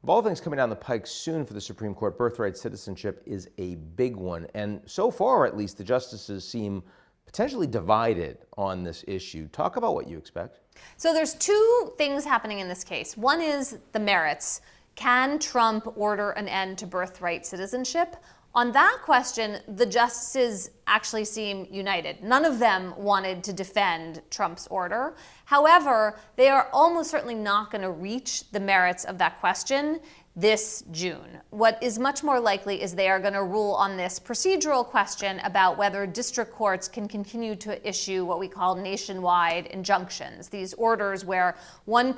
Of all things coming down the pike soon for the Supreme Court, birthright citizenship is a big one. And so far, at least, the justices seem potentially divided on this issue. Talk about what you expect. So there's two things happening in this case. One is the merits. Can Trump order an end to birthright citizenship? On that question, the justices actually seem united. None of them wanted to defend Trump's order. However, they are almost certainly not going to reach the merits of that question this June. What is much more likely is they are going to rule on this procedural question about whether district courts can continue to issue what we call nationwide injunctions. These orders where one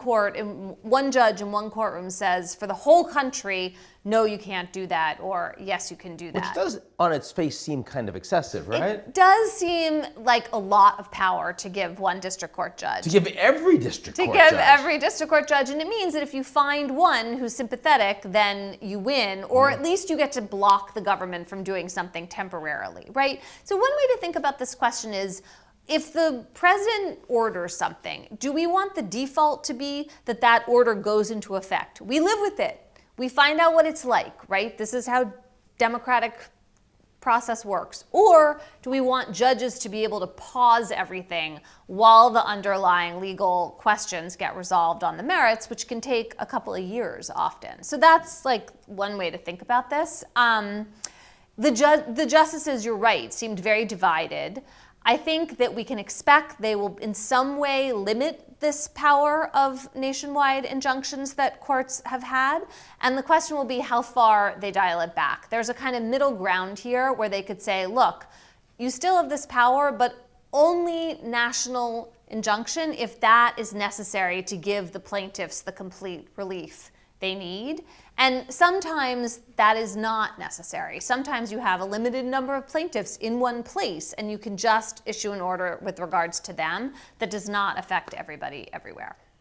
judge in one courtroom says for the whole country, no, you can't do that, or yes, you can do that. Which does, on its face, seem kind of excessive, right? It does seem like a lot of power to give one district court judge. To give every district court judge. Every district court judge. And it means that if you find one who's sympathetic, then you win, or at least you get to block the government from doing something temporarily, right? So one way to think about this question is, if the president orders something, do we want the default to be that that order goes into effect? We live with it. We find out what it's like, right? This is how democratic process works. Or do we want judges to be able to pause everything while the underlying legal questions get resolved on the merits, which can take a couple of years often? So that's like one way to think about this. The justices, you're right, seemed very divided. I think that we can expect they will in some way limit this power of nationwide injunctions that courts have had. And the question will be how far they dial it back. There's a kind of middle ground here where they could say, look, you still have this power, but only national injunction if that is necessary to give the plaintiffs the complete relief they need. And sometimes that is not necessary. Sometimes you have a limited number of plaintiffs in one place and you can just issue an order with regards to them that does not affect everybody everywhere.